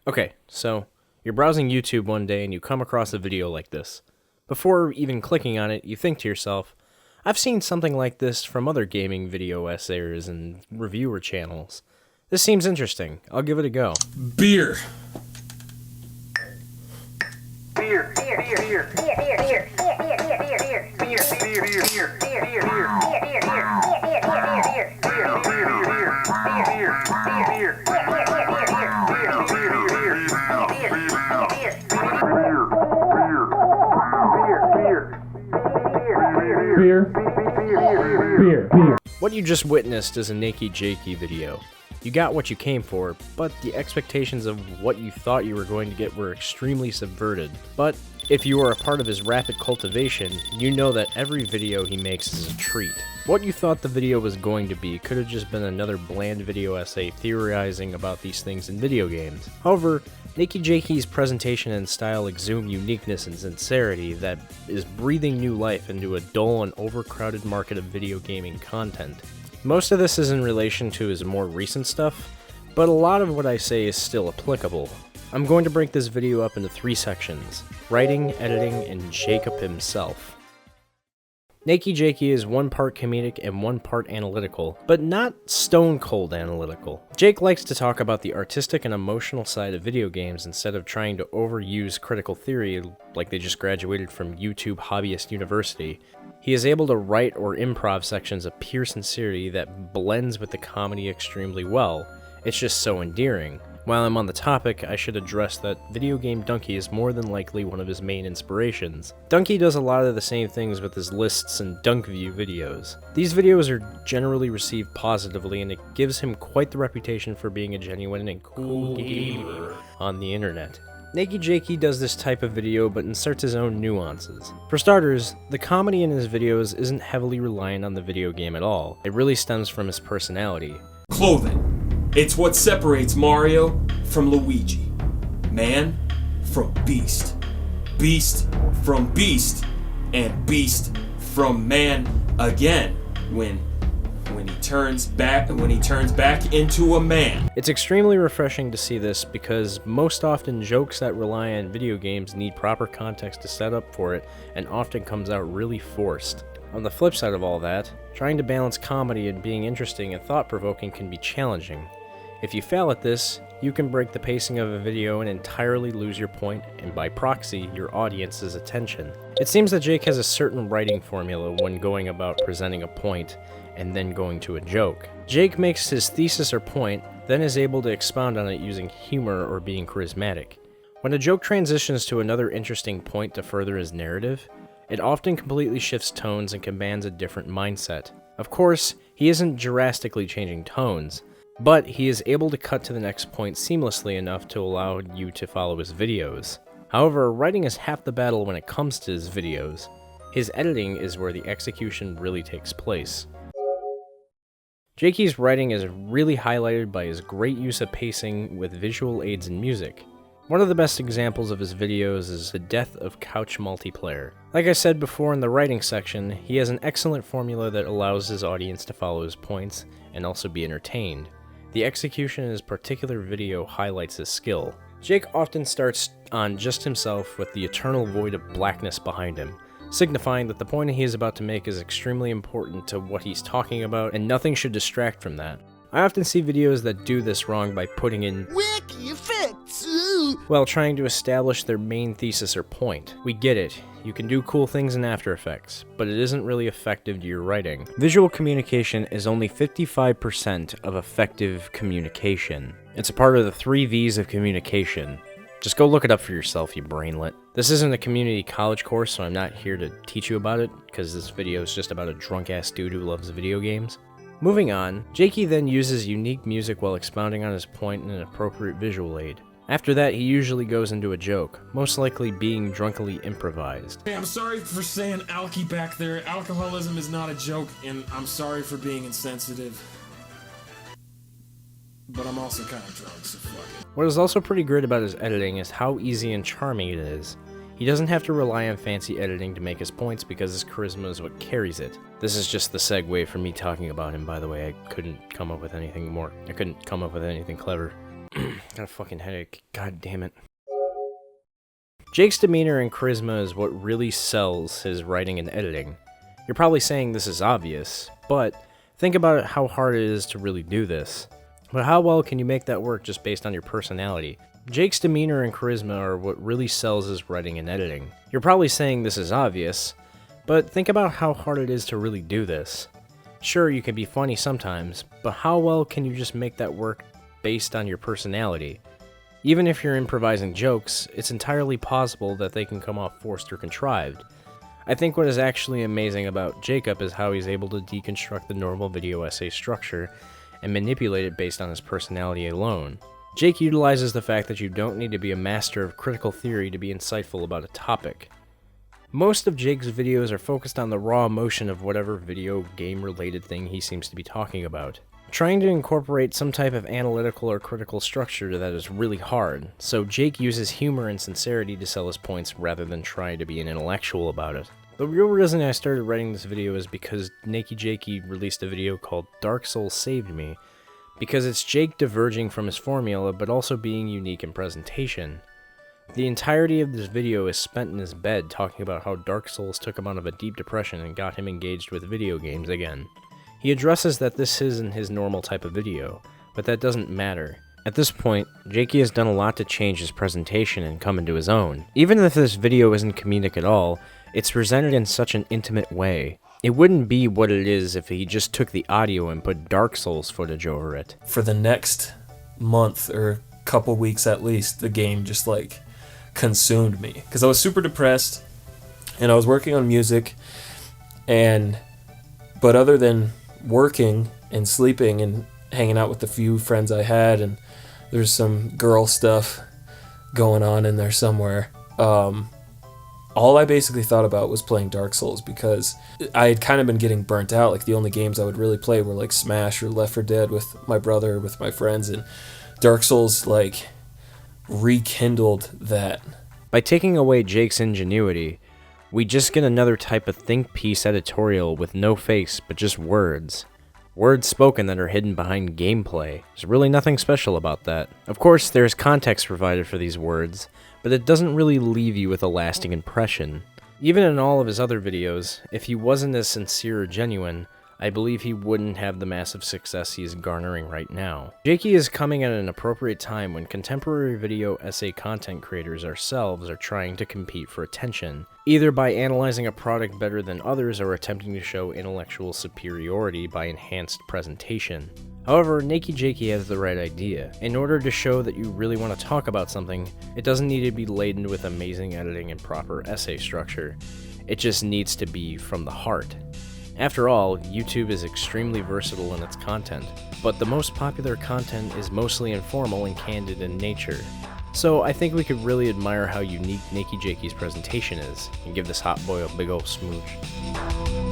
Okay, so you're browsing YouTube one day and you come across a video like this. Before even clicking on it, you think to yourself, I've seen something like this from other gaming video essayers and reviewer channels. This seems interesting. I'll give it a go. Beer. Beer. What you just witnessed is a NakeyJakey video. You got what you came for, but the expectations of what you thought you were going to get were extremely subverted. But if you are a part of his rapid cultivation, you know that every video he makes is a treat. What you thought the video was going to be could have just been another bland video essay theorizing about these things in video games. However, NakeyJakey's presentation and style exude uniqueness and sincerity that is breathing new life into a dull and overcrowded market of video gaming content. Most of this is in relation to his more recent stuff, but a lot of what I say is still applicable. I'm going to break this video up into 3 sections: writing, editing, and Jacob himself. NakeyJakey is one part comedic and one part analytical, but not stone cold analytical. Jake likes to talk about the artistic and emotional side of video games instead of trying to overuse critical theory like they just graduated from YouTube Hobbyist University. He is able to write or improv sections of pure sincerity that blends with the comedy extremely well. It's just so endearing. While I'm on the topic, I should address that Video Game Donkey is more than likely one of his main inspirations. Donkey does a lot of the same things with his lists and dunk view videos. These videos are generally received positively, and it gives him quite the reputation for being a genuine and cool gamer on the internet. NakeyJakey does this type of video but inserts his own nuances. For starters, the comedy in his videos isn't heavily reliant on the video game at all. It really stems from his personality. Clothing. It's what separates Mario from Luigi. Man from beast. Beast from beast. And beast from man again when he turns back into a man. It's extremely refreshing to see this because most often jokes that rely on video games need proper context to set up for it and often comes out really forced. On the flip side of all that, trying to balance comedy and being interesting and thought-provoking can be challenging. If you fail at this, you can break the pacing of a video and entirely lose your point, and by proxy, your audience's attention. It seems that Jake has a certain writing formula when going about presenting a point, and then going to a joke. Jake makes his thesis or point, then is able to expound on it using humor or being charismatic. When a joke transitions to another interesting point to further his narrative, it often completely shifts tones and commands a different mindset. Of course, he isn't drastically changing tones, but he is able to cut to the next point seamlessly enough to allow you to follow his videos. However, writing is half the battle when it comes to his videos. His editing is where the execution really takes place. Jakey's writing is really highlighted by his great use of pacing with visual aids and music. One of the best examples of his videos is the death of couch multiplayer. Like I said before in the writing section, he has an excellent formula that allows his audience to follow his points and also be entertained. The execution in his particular video highlights his skill. Jake often starts on just himself with the eternal void of blackness behind him, signifying that the point he is about to make is extremely important to what he's talking about and nothing should distract from that. I often see videos that do this wrong by putting in wiki effects while trying to establish their main thesis or point. We get it. You can do cool things in After Effects, but it isn't really effective to your writing. Visual communication is only 55% of effective communication. It's a part of the 3 V's of communication. Just go look it up for yourself, you brainlet. This isn't a community college course, so I'm not here to teach you about it, because this video is just about a drunk-ass dude who loves video games. Moving on, Jakey then uses unique music while expounding on his point in an appropriate visual aid. After that, he usually goes into a joke, most likely being drunkenly improvised. Hey, I'm sorry for saying alky back there. Alcoholism is not a joke, and I'm sorry for being insensitive. But I'm also kind of drunk, so fuck it. What is also pretty great about his editing is how easy and charming it is. He doesn't have to rely on fancy editing to make his points because his charisma is what carries it. This is just the segue for me talking about him, by the way. I couldn't come up with anything clever. Got a fucking headache. God damn it. Jake's demeanor and charisma is what really sells his writing and editing. You're probably saying this is obvious, but think about how hard it is to really do this. But how well can you make that work just based on your personality? Jake's demeanor and charisma are what really sells his writing and editing. You're probably saying this is obvious, but think about how hard it is to really do this. Sure, you can be funny sometimes, but how well can you just make that work based on your personality? Even if you're improvising jokes, it's entirely possible that they can come off forced or contrived. I think what is actually amazing about Jacob is how he's able to deconstruct the normal video essay structure and manipulate it based on his personality alone. Jake utilizes the fact that you don't need to be a master of critical theory to be insightful about a topic. Most of Jake's videos are focused on the raw emotion of whatever video game related thing he seems to be talking about. Trying to incorporate some type of analytical or critical structure to that is really hard, so Jake uses humor and sincerity to sell his points rather than trying to be an intellectual about it. The real reason I started writing this video is because NakeyJakey released a video called Dark Souls Saved Me, because it's Jake diverging from his formula but also being unique in presentation. The entirety of this video is spent in his bed talking about how Dark Souls took him out of a deep depression and got him engaged with video games again. He addresses that this isn't his normal type of video, but that doesn't matter. At this point, Jakey has done a lot to change his presentation and come into his own. Even if this video isn't comedic at all, it's presented in such an intimate way. It wouldn't be what it is if he just took the audio and put Dark Souls footage over it. For the next month or couple weeks at least, the game just like consumed me. Because I was super depressed, and I was working on music, but other than working and sleeping and hanging out with the few friends I had, and there's some girl stuff going on in there somewhere, all I basically thought about was playing Dark Souls, because I had kind of been getting burnt out. Like, the only games I would really play were like Smash or Left 4 Dead with my brother, with my friends, and Dark Souls like rekindled that. By taking away Jake's ingenuity, we just get another type of think piece editorial with no face but just words. Words spoken that are hidden behind gameplay. There's really nothing special about that. Of course, there's context provided for these words, but it doesn't really leave you with a lasting impression. Even in all of his other videos, if he wasn't as sincere or genuine, I believe he wouldn't have the massive success he is garnering right now. Jakey is coming at an appropriate time when contemporary video essay content creators ourselves are trying to compete for attention, either by analyzing a product better than others or attempting to show intellectual superiority by enhanced presentation. However, NakeyJakey has the right idea. In order to show that you really want to talk about something, it doesn't need to be laden with amazing editing and proper essay structure. It just needs to be from the heart. After all, YouTube is extremely versatile in its content, but the most popular content is mostly informal and candid in nature. So I think we could really admire how unique NakeyJakey's presentation is, and give this hot boy a big ol' smooch.